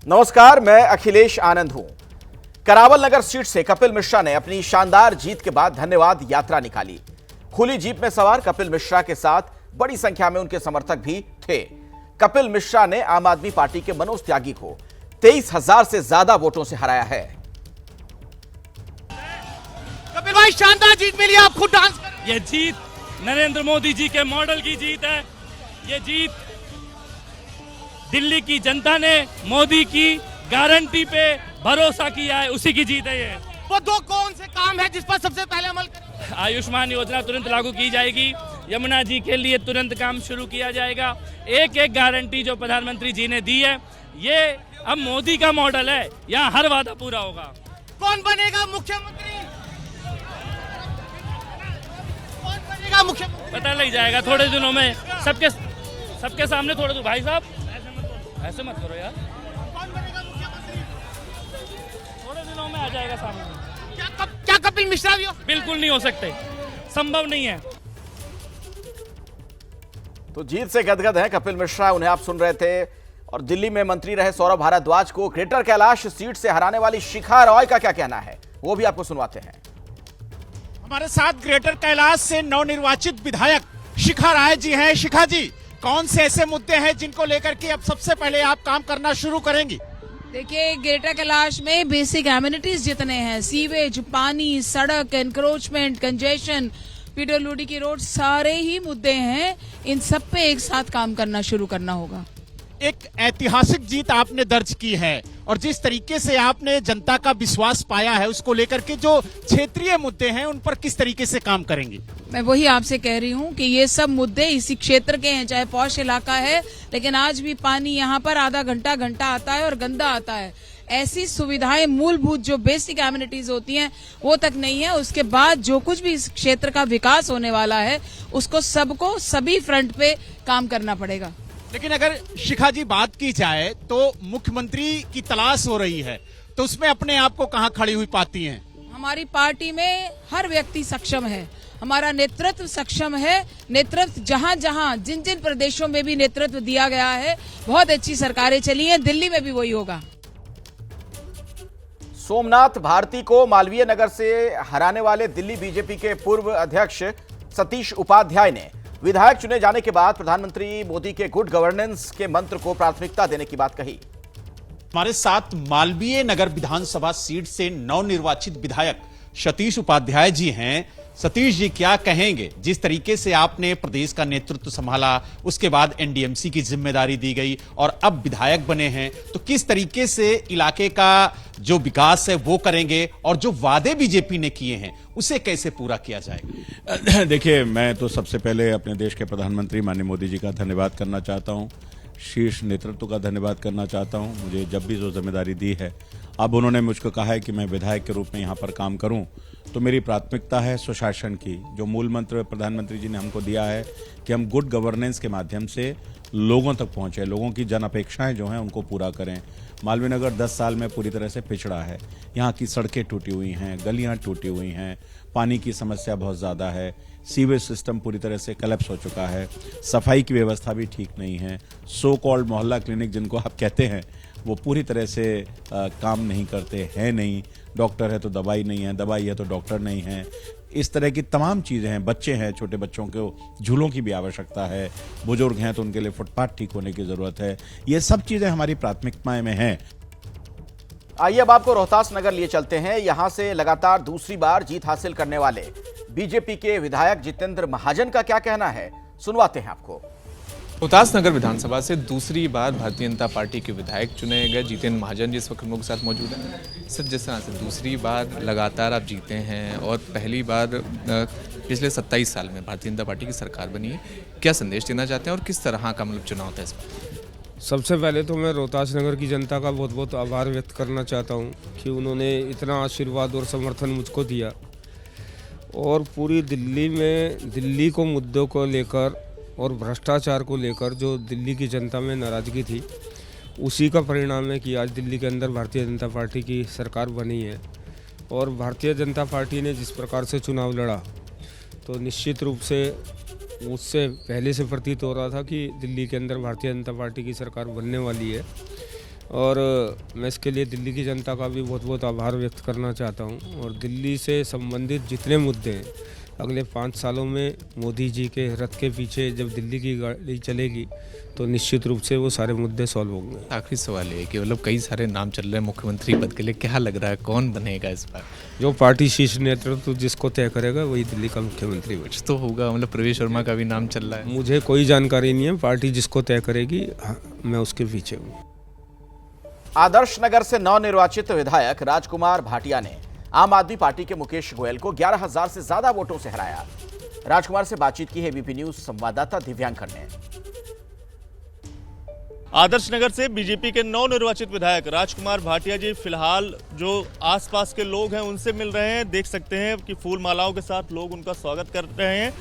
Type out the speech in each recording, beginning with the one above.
नमस्कार, मैं अखिलेश आनंद हूं। करावल नगर सीट से कपिल मिश्रा ने अपनी शानदार जीत के बाद धन्यवाद यात्रा निकाली। खुली जीप में सवार कपिल मिश्रा के साथ बड़ी संख्या में उनके समर्थक भी थे। कपिल मिश्रा ने आम आदमी पार्टी के मनोज त्यागी को 23,000 से ज्यादा वोटों से हराया है। कपिल भाई, शानदार जीत मिली, आप खुद डांस कर। ये जीत नरेंद्र मोदी जी के मॉडल की जीत है। ये जीत दिल्ली की जनता ने मोदी की गारंटी पे भरोसा किया है, उसी की जीत है ये। वो दो कौन से काम है जिस पर सबसे पहले अमल करें? आयुष्मान योजना तुरंत लागू की जाएगी। यमुना जी के लिए तुरंत काम शुरू किया जाएगा। एक एक गारंटी जो प्रधानमंत्री जी ने दी है, ये अब मोदी का मॉडल है। यहाँ हर वादा पूरा होगा। कौन बनेगा मुख्यमंत्री? कौन बनेगा मुख्यमंत्री? पता लग जाएगा थोड़े दिनों में। सबके सामने थोड़े। भाई साहब ऐसे मत करो यार। कौन बनेगा मुख्यमंत्री? थोड़े दिनों में आ जाएगा सामने। क्या कपिल मिश्रा भी हो? बिल्कुल नहीं हो सकते, संभव नहीं है। तो जीत से गदगद हैं कपिल मिश्रा, उन्हें आप सुन रहे थे। और दिल्ली में मंत्री रहे सौरभ भारद्वाज को ग्रेटर कैलाश सीट से हराने वाली शिखा रॉय का क्या कहना है, वो भी आपको सुनवाते हैं। हमारे साथ ग्रेटर कैलाश से नवनिर्वाचित विधायक शिखा राय जी हैं। शिखा जी, कौन से ऐसे मुद्दे हैं जिनको लेकर के अब सबसे पहले आप काम करना शुरू करेंगी? देखिए, ग्रेटर कैलाश में बेसिक एमिनिटीज जितने हैं, सीवेज, पानी, सड़क, एनक्रोचमेंट, कंजेशन, पीडब्ल्यूडी की रोड, सारे ही मुद्दे हैं। इन सब पे एक साथ काम करना शुरू करना होगा। एक ऐतिहासिक जीत आपने दर्ज की है और जिस तरीके से आपने जनता का विश्वास पाया है, उसको लेकर के जो क्षेत्रीय मुद्दे हैं उन पर किस तरीके से काम करेंगी? मैं वही आपसे कह रही हूँ कि ये सब मुद्दे इसी क्षेत्र के हैं। चाहे पौष इलाका है, लेकिन आज भी पानी यहाँ पर आधा घंटा आता है और गंदा आता है। ऐसी सुविधाएं, मूलभूत जो बेसिक एमिनिटीज होती हैं, वो तक नहीं है। उसके बाद जो कुछ भी इस क्षेत्र का विकास होने वाला है, उसको सबको सभी फ्रंट पे काम करना पड़ेगा। लेकिन अगर शिखा जी बात की जाए तो मुख्यमंत्री की तलाश हो रही है, तो उसमें अपने आप को कहां खड़ी हुई पाती हैं? हमारी पार्टी में हर व्यक्ति सक्षम है, हमारा नेतृत्व सक्षम है। नेतृत्व जहां जहां जिन जिन प्रदेशों में भी नेतृत्व दिया गया है, बहुत अच्छी सरकारें चली हैं। दिल्ली में भी वही होगा। सोमनाथ भारती को मालवीय नगर से हराने वाले दिल्ली बीजेपी के पूर्व अध्यक्ष सतीश उपाध्याय ने विधायक चुने जाने के बाद प्रधानमंत्री मोदी के गुड गवर्नेंस के मंत्र को प्राथमिकता देने की बात कही। हमारे साथ मालवीय नगर विधानसभा सीट से नवनिर्वाचित विधायक सतीश उपाध्याय जी हैं। सतीश जी, क्या कहेंगे? जिस तरीके से आपने प्रदेश का नेतृत्व संभाला, उसके बाद एनडीएमसी की जिम्मेदारी दी गई और अब विधायक बने हैं, तो किस तरीके से इलाके का जो विकास है वो करेंगे और जो वादे बीजेपी ने किए हैं उसे कैसे पूरा किया जाएगा? देखिए, मैं तो सबसे पहले अपने देश के प्रधानमंत्री माननीय मोदी जी का धन्यवाद करना चाहता हूं। शीर्ष नेतृत्व का धन्यवाद करना चाहता हूं। मुझे जब भी जो जिम्मेदारी दी है, अब उन्होंने मुझको कहा है कि मैं विधायक के रूप में यहाँ पर काम करूं, तो मेरी प्राथमिकता है सुशासन की। जो मूल मंत्र प्रधानमंत्री जी ने हमको दिया है कि हम गुड गवर्नेंस के माध्यम से लोगों तक पहुंचे, लोगों की जन अपेक्षाएं जो हैं उनको पूरा करें। मालवीय नगर 10 साल में पूरी तरह से पिछड़ा है। यहाँ की सड़कें टूटी हुई हैं, गलियां टूटी हुई हैं, पानी की समस्या बहुत ज़्यादा है, सीवेज सिस्टम पूरी तरह से कलेप्स हो चुका है, सफाई की व्यवस्था भी ठीक नहीं है, सो कॉल्ड मोहल्ला क्लिनिक जिनको आप कहते हैं वो पूरी तरह से काम नहीं करते हैं। नहीं, डॉक्टर है तो दवाई नहीं है, दवाई है तो डॉक्टर नहीं है। इस तरह की तमाम चीज़ें हैं। बच्चे हैं, छोटे बच्चों को झूलों की भी आवश्यकता है, बुजुर्ग हैं तो उनके लिए फुटपाथ ठीक होने की ज़रूरत है। ये सब चीज़ें हमारी प्राथमिकताएं में हैं। आइए अब आपको रोहतास नगर लिए चलते हैं। यहां से लगातार दूसरी बार जीत हासिल करने वाले बीजेपी के विधायक जितेंद्र महाजन का क्या कहना है, सुनवाते हैं आपको। रोहतास नगर विधानसभा से दूसरी बार भारतीय जनता पार्टी के विधायक चुने गए जितेंद्र महाजन जी इस वक्त हम लोग के साथ मौजूद हैं। सर, जिस तरह से दूसरी बार लगातार आप जीते हैं और पहली बार पिछले 27 साल में भारतीय जनता पार्टी की सरकार बनी है, क्या संदेश देना चाहते हैं और किस तरह का मतलब चुनाव था इस बार? सबसे पहले तो मैं रोहतास नगर की जनता का बहुत बहुत आभार व्यक्त करना चाहता हूं कि उन्होंने इतना आशीर्वाद और समर्थन मुझको दिया और पूरी दिल्ली में दिल्ली को मुद्दों को लेकर और भ्रष्टाचार को लेकर जो दिल्ली की जनता में नाराज़गी थी, उसी का परिणाम है कि आज दिल्ली के अंदर भारतीय जनता पार्टी की सरकार बनी है। और भारतीय जनता पार्टी ने जिस प्रकार से चुनाव लड़ा, तो निश्चित रूप से उससे पहले से प्रतीत हो रहा था कि दिल्ली के अंदर भारतीय जनता पार्टी की सरकार बनने वाली है। और मैं इसके लिए दिल्ली की जनता का भी बहुत बहुत आभार व्यक्त करना चाहता हूँ। और दिल्ली से संबंधित जितने मुद्दे हैं अगले 5 सालों में मोदी जी के रथ के पीछे जब दिल्ली की गाड़ी चलेगी तो निश्चित रूप से वो सारे मुद्दे सॉल्व होंगे। आखिरी सवाल है कि मतलब कई सारे नाम चल रहे हैं मुख्यमंत्री पद के लिए, क्या लग रहा है कौन बनेगा इस बार? जो पार्टी शीर्ष नेतृत्व जिसको तय करेगा वही दिल्ली का मुख्यमंत्री बने। कुछ तो होगा, मतलब प्रवेश वर्मा का भी नाम चल रहा है। मुझे कोई जानकारी नहीं है, पार्टी जिसको तय करेगी मैं उसके पीछे हूँ। आदर्श नगर से नवनिर्वाचित विधायक राजकुमार भाटिया ने आम आदमी पार्टी के मुकेश गोयल को 11,000 से ज्यादा वोटों से हराया। राजकुमार से बातचीत की है एबीपी न्यूज संवाददाता दिव्यांकर ने। आदर्श नगर से बीजेपी के नवनिर्वाचित विधायक राजकुमार भाटिया जी फिलहाल जो आसपास के लोग हैं उनसे मिल रहे हैं। देख सकते हैं कि फूल मालाओं के साथ लोग उनका स्वागत कर रहे हैं।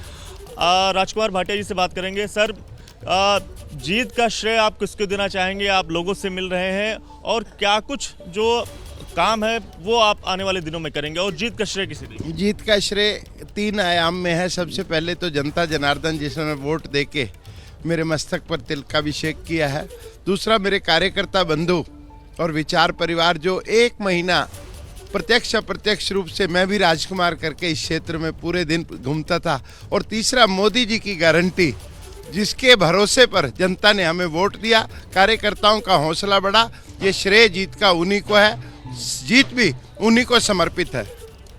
राजकुमार भाटिया जी से बात करेंगे। सर, जीत का श्रेय आप किसको देना चाहेंगे? आप लोगों से मिल रहे हैं और क्या कुछ जो काम है वो आप आने वाले दिनों में करेंगे और जीत का श्रेय किसे देंगे? जीत का श्रेय 3 आयाम में है। सबसे पहले तो जनता जनार्दन जिसने वोट देके मेरे मस्तक पर तिलक का अभिषेक किया है। दूसरा मेरे कार्यकर्ता बंधु और विचार परिवार जो 1 महीना प्रत्यक्ष अप्रत्यक्ष रूप से मैं भी राजकुमार करके इस क्षेत्र में पूरे दिन घूमता था। और तीसरा मोदी जी की गारंटी जिसके भरोसे पर जनता ने हमें वोट दिया, कार्यकर्ताओं का हौसला बढ़ा। ये श्रेय जीत का उन्हीं को है, जीत भी उन्हीं को समर्पित है।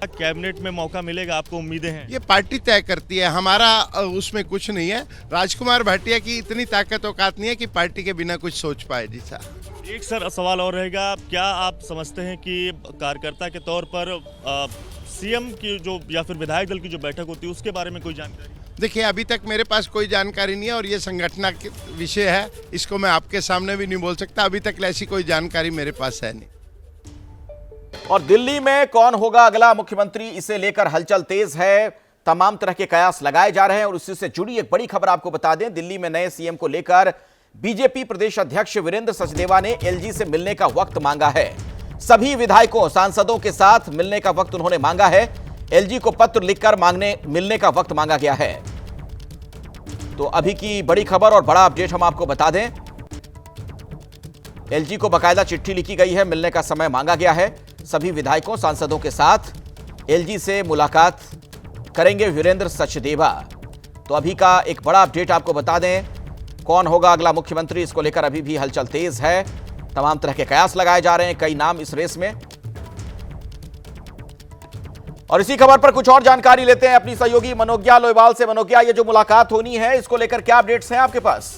कैबिनेट में मौका मिलेगा, आपको उम्मीदें हैं? ये पार्टी तय करती है, हमारा उसमें कुछ नहीं है। राजकुमार भाटिया की इतनी ताकत औकात नहीं है कि पार्टी के बिना कुछ सोच पाए। जी साहब, एक सर सवाल और रहेगा, क्या आप समझते हैं कि कार्यकर्ता के तौर पर सीएम की जो या फिर विधायक दल की जो बैठक होती है उसके बारे में कोई जानकारी? देखिए, अभी तक मेरे पास कोई जानकारी नहीं है और ये संगठन का विषय है, इसको मैं आपके सामने भी नहीं बोल सकता। अभी तक ऐसी कोई जानकारी मेरे पास है नहीं। और दिल्ली में कौन होगा अगला मुख्यमंत्री, इसे लेकर हलचल तेज है। तमाम तरह के कयास लगाए जा रहे हैं और उसी से जुड़ी एक बड़ी खबर आपको बता दें। दिल्ली में नए सीएम को लेकर बीजेपी प्रदेश अध्यक्ष वीरेंद्र सचदेवा ने एलजी से मिलने का वक्त मांगा है। सभी विधायकों सांसदों के साथ मिलने का वक्त उन्होंने मांगा है। एलजी को पत्र लिखकर मिलने का वक्त मांगा गया है। तो अभी की बड़ी खबर और बड़ा अपडेट हम आपको बता दें। एलजी को बकायदा चिट्ठी लिखी गई है, मिलने का समय मांगा गया है। सभी विधायकों सांसदों के साथ एलजी से मुलाकात करेंगे वीरेंद्र सचदेवा। तो अभी का एक बड़ा अपडेट आपको बता दें, कौन होगा अगला मुख्यमंत्री, इसको लेकर अभी भी हलचल तेज है। तमाम तरह के कयास लगाए जा रहे हैं, कई नाम इस रेस में। और इसी खबर पर कुछ और जानकारी लेते हैं अपनी सहयोगी मनोज्ञा लोईवाल से। मनोज्ञा, ये जो मुलाकात होनी है इसको लेकर क्या अपडेट्स हैं आपके पास?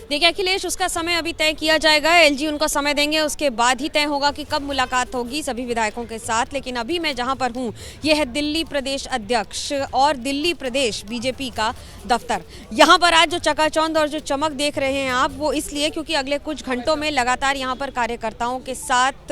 देखिए अखिलेश, उसका समय अभी तय किया जाएगा। एलजी उनको समय देंगे, उसके बाद ही तय होगा कि कब मुलाकात होगी सभी विधायकों के साथ। लेकिन अभी मैं जहां पर हूं यह है दिल्ली प्रदेश अध्यक्ष और दिल्ली प्रदेश बीजेपी का दफ्तर। यहां पर आज जो चकाचौंध और जो चमक देख रहे हैं आप, वो इसलिए क्योंकि अगले कुछ घंटों में लगातार यहां पर कार्यकर्ताओं के साथ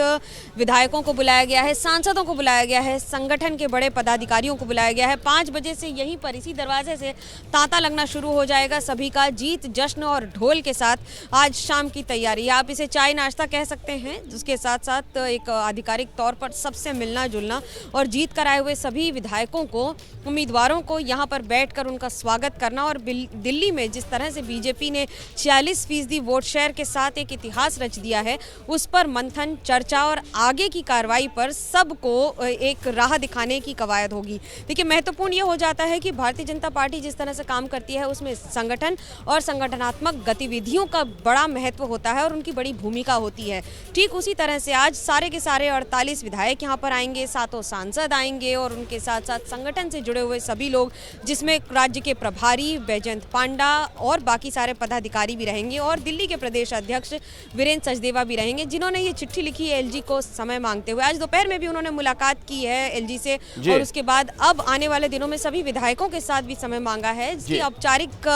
विधायकों को बुलाया गया है, सांसदों को बुलाया गया है, संगठन के बड़े पदाधिकारियों को बुलाया गया है। 5 बजे से यहीं पर इसी दरवाजे से तांता लगना शुरू हो जाएगा सभी का। जीत, जश्न और ढोल के साथ आज शाम की तैयारी, आप इसे चाय नाश्ता कह सकते हैं, जिसके साथ साथ एक आधिकारिक तौर पर सबसे मिलना जुलना और जीत कर आए हुए सभी विधायकों को, उम्मीदवारों को यहां पर बैठकर उनका स्वागत करना। और दिल्ली में जिस तरह से बीजेपी ने 46% वोट शेयर के साथ एक इतिहास रच दिया है, उस पर मंथन, चर्चा और आगे की कार्रवाई पर सबको एक राह दिखाने की कवायद होगी। देखिए, महत्वपूर्ण ये हो जाता है कि भारतीय जनता पार्टी जिस तरह से काम करती है उसमें संगठन और संगठनात्मक गतिविधियों का बड़ा महत्व होता है और उनकी बड़ी भूमिका होती है। ठीक उसी तरह से आज सारे के सारे 48 विधायक यहाँ पर आएंगे, 7 सांसद आएंगे और उनके साथ साथ संगठन से जुड़े हुए सभी लोग, जिसमें राज्य के प्रभारी बैजयंत पांडा और बाकी सारे पदाधिकारी भी रहेंगे और दिल्ली के प्रदेश अध्यक्ष वीरेंद्र सचदेवा भी रहेंगे, जिन्होंने ये चिट्ठी लिखी है एलजी को समय मांगते हुए। आज दोपहर में भी उन्होंने मुलाकात की है एलजी से और उसके बाद अब आने वाले दिनों में सभी विधायकों के साथ भी समय मांगा है, जिसकी औपचारिक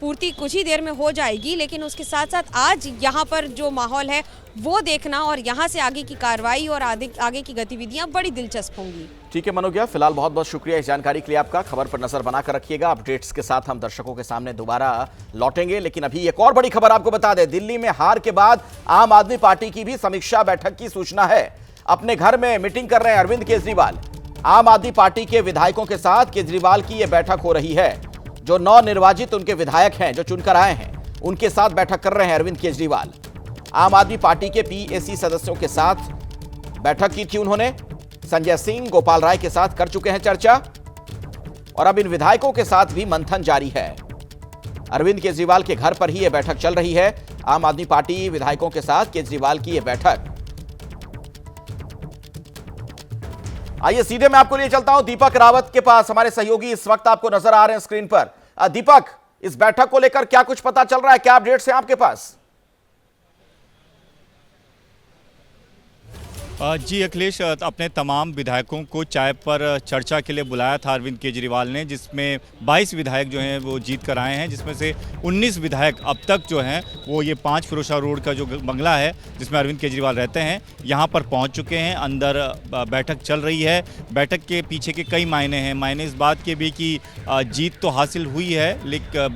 पूर्ति कुछ ही देर में हो जाएगी। लेकिन उसके साथ साथ आज यहाँ पर जो माहौल है वो देखना और यहाँ से आगे की कार्रवाई और आगे की गतिविधियां बड़ी दिलचस्प होंगी। ठीक है मनोज्ञा, फिलहाल बहुत बहुत शुक्रिया इस जानकारी के लिए आपका। खबर पर नजर बनाकर रखिएगा, अपडेट्स के साथ हम दर्शकों के सामने दोबारा लौटेंगे। लेकिन अभी एक और बड़ी खबर आपको बता दें, दिल्ली में हार के बाद आम आदमी पार्टी की भी समीक्षा बैठक की सूचना है। अपने घर में मीटिंग कर रहे हैं अरविंद केजरीवाल। आम आदमी पार्टी के विधायकों के साथ केजरीवाल की यह बैठक हो रही है। जो नवनिर्वाचित उनके विधायक हैं, जो चुनकर आए हैं, उनके साथ बैठक कर रहे हैं अरविंद केजरीवाल। आम आदमी पार्टी के पीएसी सदस्यों के साथ बैठक की थी उन्होंने। संजय सिंह, गोपाल राय के साथ कर चुके हैं चर्चा और अब इन विधायकों के साथ भी मंथन जारी है। अरविंद केजरीवाल के घर पर ही यह बैठक चल रही है। आम आदमी पार्टी विधायकों के साथ केजरीवाल की यह बैठक। आइए सीधे मैं आपको लिए चलता हूं दीपक रावत के पास। हमारे सहयोगी इस वक्त आपको नजर आ रहे हैं स्क्रीन पर। दीपक, इस बैठक को लेकर क्या कुछ पता चल रहा है, क्या अपडेट्स हैं आपके पास? जी अखिलेश, अपने तमाम विधायकों को चाय पर चर्चा के लिए बुलाया था अरविंद केजरीवाल ने, जिसमें 22 विधायक जो हैं वो जीत कर आए हैं, जिसमें से 19 विधायक अब तक जो हैं वो ये 5 फिरोजशाह रोड का जो बंगला है जिसमें अरविंद केजरीवाल रहते हैं, यहाँ पर पहुँच चुके हैं। अंदर बैठक चल रही है। बैठक के पीछे के कई मायने हैं। मायने इस बात के भी कि जीत तो हासिल हुई है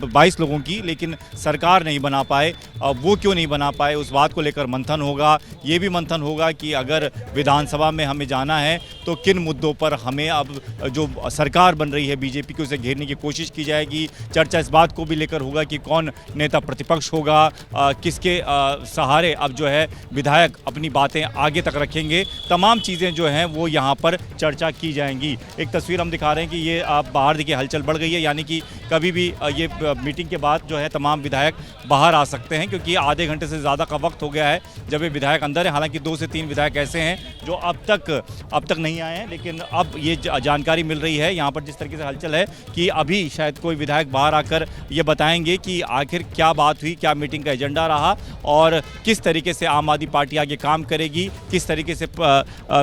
22 लोगों की, लेकिन सरकार नहीं बना पाए। वो क्यों नहीं बना पाए, उस बात को लेकर मंथन होगा। ये भी मंथन होगा कि अगर विधानसभा में हमें जाना है तो किन मुद्दों पर हमें अब जो सरकार बन रही है बीजेपी की, उसे घेरने की कोशिश की जाएगी। चर्चा इस बात को भी लेकर होगा कि कौन नेता प्रतिपक्ष होगा, किसके सहारे अब जो है विधायक अपनी बातें आगे तक रखेंगे। तमाम चीज़ें जो हैं वो यहाँ पर चर्चा की जाएंगी। एक तस्वीर हम दिखा रहे हैं कि ये आप बाहर देखिए, हलचल बढ़ गई है, यानी कि कभी भी ये मीटिंग के बाद जो है तमाम विधायक बाहर आ सकते हैं, क्योंकि आधे घंटे से ज़्यादा का वक्त हो गया है जब ये विधायक अंदर है। हालांकि 2 से 3 विधायक ऐसे हैं जो अब तक नहीं आए हैं, लेकिन अब ये जानकारी मिल रही है यहाँ पर जिस तरीके से हलचल है कि अभी शायद कोई विधायक बाहर आकर ये बताएंगे कि आखिर क्या बात हुई, क्या मीटिंग का एजेंडा रहा और किस तरीके से आम आदमी पार्टी आगे काम करेगी, किस तरीके से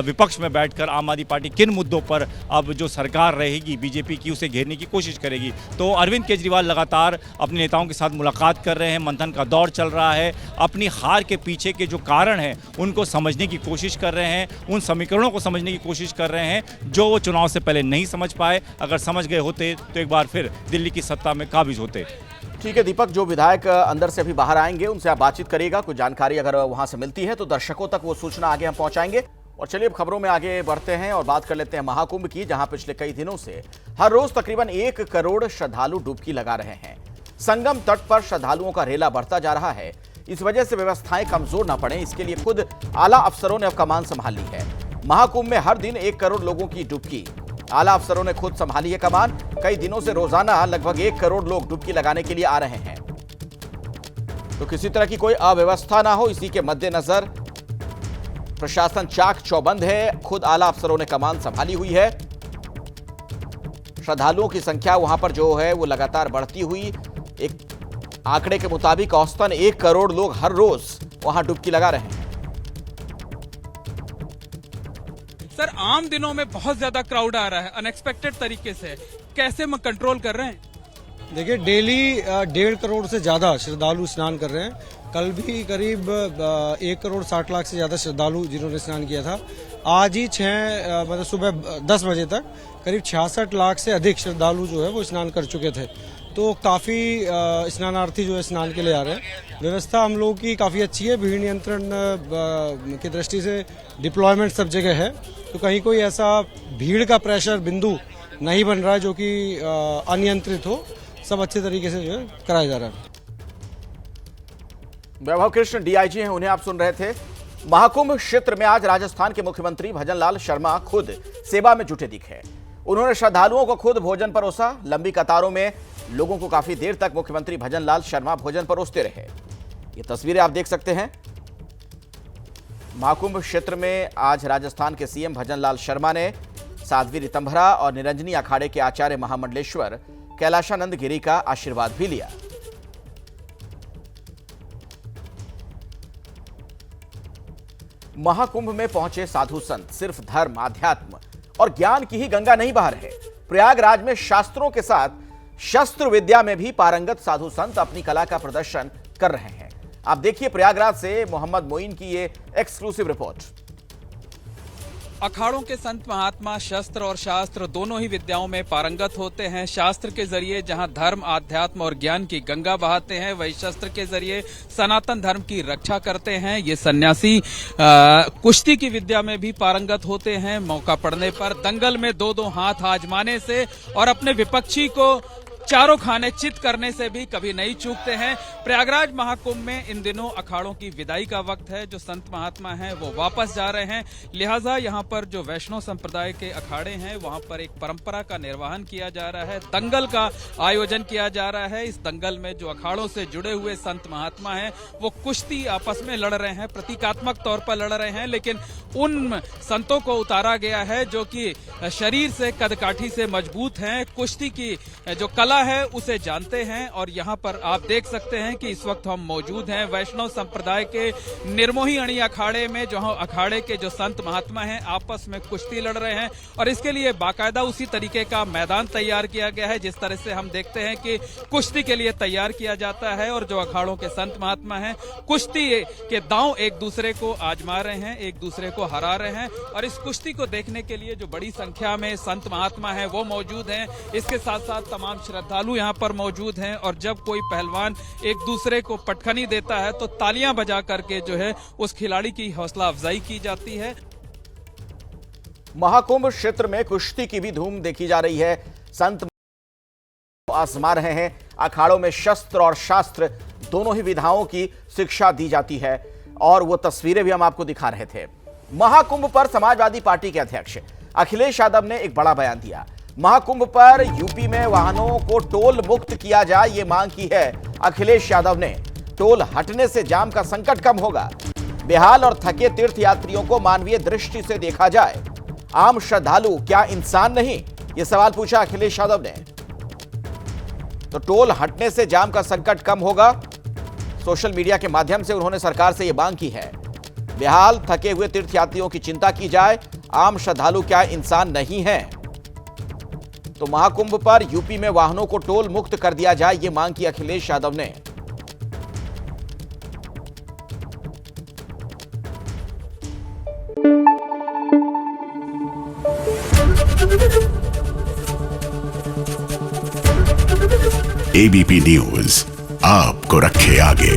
विपक्ष में बैठकर आम आदमी पार्टी किन मुद्दों पर अब जो सरकार रहेगी बीजेपी की उसे घेरने की कोशिश करेगी। तो अरविंद केजरीवाल लगातार अपने नेताओं के साथ मुलाकात कर रहे हैं, मंथन का दौर चल रहा है। अपनी हार के पीछे के जो कारण हैं उनको समझने की कोशिश कर रहे हैं, उन समीकरणों को समझने की कोशिश कर रहे हैं जो वो चुनाव से पहले नहीं समझ पाए। अगर समझ गए होते तो एक बार फिर दिल्ली की सत्ता में काबिज होते। ठीक है दीपक, जो विधायक अंदर से अभी बाहर आएंगे उनसे आप बातचीत करिएगा। कुछ जानकारी अगर वहां से मिलती है तो दर्शकों तक वो सूचना आगे हम पहुंचाएंगे। और चलिए अब खबरों में आगे बढ़ते हैं और बात कर लेते हैं महाकुंभ की, जहां पिछले कई दिनों से हर रोज तकरीबन 1 करोड़ श्रद्धालु डुबकी लगा रहे हैं। संगम तट पर श्रद्धालुओं का रेला बढ़ता जा रहा है। इस वजह से व्यवस्थाएं कमजोर न पड़े, इसके लिए खुद आला अफसरों ने अब कमान संभाल ली है। महाकुंभ में हर दिन 1 करोड़ लोगों की डुबकी, आला अफसरों ने खुद संभाली है कमान। कई दिनों से रोजाना लगभग 1 करोड़ लोग डुबकी लगाने के लिए आ रहे हैं, तो किसी तरह की कोई अव्यवस्था ना हो, इसी के मद्देनजर प्रशासन चाक चौबंद है। खुद आला अफसरों ने कमान संभाली हुई है। श्रद्धालुओं की संख्या वहां पर जो है वो लगातार बढ़ती हुई, एक आंकड़े के मुताबिक औसतन 1 करोड़ लोग हर रोज वहां डुबकी लगा रहे हैं। सर, आम दिनों में बहुत ज्यादा क्राउड आ रहा है अनएक्सपेक्टेड तरीके से, कैसे कंट्रोल कर रहे हैं? देखिए, डेली 1.5 करोड़ से ज्यादा श्रद्धालु स्नान कर रहे हैं। कल भी करीब 1 करोड़ 60 लाख से ज्यादा श्रद्धालु जिन्होंने स्नान किया था। आज ही मतलब सुबह 10 बजे तक करीब 66 लाख से अधिक श्रद्धालु जो है वो स्नान कर चुके थे। तो काफी स्नानार्थी जो है स्नान के लिए आ रहे हैं। व्यवस्था हम लोगों की काफी अच्छी है। भीड़ नियंत्रण की दृष्टि से डिप्लॉयमेंट सब जगह है, तो कहीं कोई ऐसा भीड़ का प्रेशर बिंदु नहीं बन रहा है जो कि अनियंत्रित हो। सब अच्छे तरीके से जो है कराया जा रहा है। वैभव कृष्ण डीआईजी हैं, उन्हें आप सुन रहे थे। महाकुंभ क्षेत्र में आज राजस्थान के मुख्यमंत्री भजनलाल शर्मा खुद सेवा में जुटे दिखे। उन्होंने श्रद्धालुओं को खुद भोजन परोसा। लंबी कतारों में लोगों को काफी देर तक मुख्यमंत्री भजनलाल शर्मा भोजन परोसते रहे। ये तस्वीरें आप देख सकते हैं। महाकुंभ क्षेत्र में आज राजस्थान के सीएम भजनलाल शर्मा ने साध्वी ऋतंभरा और निरंजनी अखाड़े के आचार्य महामंडलेश्वर कैलाशानंद गिरी का आशीर्वाद भी लिया। महाकुंभ में पहुंचे साधु संत सिर्फ धर्म, आध्यात्म और ज्ञान की ही गंगा नहीं बहा रहे। प्रयागराज में शास्त्रों के साथ शस्त्र विद्या में भी पारंगत साधु संत अपनी कला का प्रदर्शन कर रहे हैं। आप देखिए प्रयागराज से मोहम्मद मोइन की ये एक्सक्लूसिव रिपोर्ट। अखाड़ों के संत महात्मा शस्त्र और शास्त्र दोनों ही विद्याओं में पारंगत होते हैं। शास्त्र के जरिए जहां धर्म, आध्यात्म और ज्ञान की गंगा बहाते हैं, वही शस्त्र के जरिए सनातन धर्म की रक्षा करते हैं। ये सन्यासी कुश्ती की विद्या में भी पारंगत होते हैं। मौका पड़ने पर दंगल में 2-2 हाथ आजमाने से और अपने विपक्षी को चारों खाने चित करने से भी कभी नहीं चूकते हैं। प्रयागराज महाकुंभ में इन दिनों अखाड़ों की विदाई का वक्त है। जो संत महात्मा हैं वो वापस जा रहे हैं, लिहाजा यहाँ पर जो वैष्णव संप्रदाय के अखाड़े हैं वहां पर एक परंपरा का निर्वहन किया जा रहा है, दंगल का आयोजन किया जा रहा है। इस दंगल में जो अखाड़ों से जुड़े हुए संत महात्मा हैं वो कुश्ती आपस में लड़ रहे हैं, प्रतीकात्मक तौर पर लड़ रहे हैं, लेकिन उन संतों को उतारा गया है जो कि शरीर से कदकाठी से मजबूत हैं, कुश्ती की जो कला है उसे जानते हैं। और यहाँ पर आप देख सकते हैं कि इस वक्त हम मौजूद हैं वैष्णव संप्रदाय के निर्मोही अणी अखाड़े में, जहां अखाड़े के जो संत महात्मा हैं आपस में कुश्ती लड़ रहे हैं और इसके लिए बाकायदा उसी तरीके का मैदान तैयार किया गया है जिस तरह से हम देखते हैं कि कुश्ती के लिए तैयार किया जाता है। और जो अखाड़ों के संत महात्मा हैं कुश्ती के दांव एक दूसरे को आजमा रहे हैं, एक दूसरे को हरा रहे हैं। और इस कुश्ती को देखने के लिए जो बड़ी संख्या में संत महात्मा हैं वो मौजूद हैं, इसके साथ साथ तमाम श्रद्धालु यहाँ पर मौजूद हैं। और जब कोई पहलवान एक दूसरे को पटखनी देता है तो तालियां बजा करके जो है उस खिलाड़ी की हौसला अफजाई की जाती है। महाकुंभ क्षेत्र में कुश्ती की भी धूम देखी जा रही है। संत आजमा रहे हैं, अखाड़ों में शस्त्र और शास्त्र दोनों ही विधाओं की शिक्षा दी जाती है और वो तस्वीरें भी हम आपको दिखा रहे थे। महाकुंभ पर समाजवादी पार्टी के अध्यक्ष अखिलेश यादव ने एक बड़ा बयान दिया। महाकुंभ पर यूपी में वाहनों को टोल मुक्त किया जाए, ये मांग की है अखिलेश यादव ने। टोल हटने से जाम का संकट कम होगा। बेहाल और थके तीर्थ यात्रियों को मानवीय दृष्टि से देखा जाए। आम श्रद्धालु क्या इंसान नहीं, ये सवाल पूछा अखिलेश यादव ने। तो टोल हटने से जाम का संकट कम होगा। सोशल मीडिया के माध्यम से उन्होंने सरकार से यह मांग की है। बेहाल थके हुए तीर्थयात्रियों की चिंता की जाए। आम श्रद्धालु क्या इंसान नहीं है। तो महाकुंभ पर यूपी में वाहनों को टोल मुक्त कर दिया जाए, यह मांग की अखिलेश यादव ने। एबीपी न्यूज आपको रखे आगे।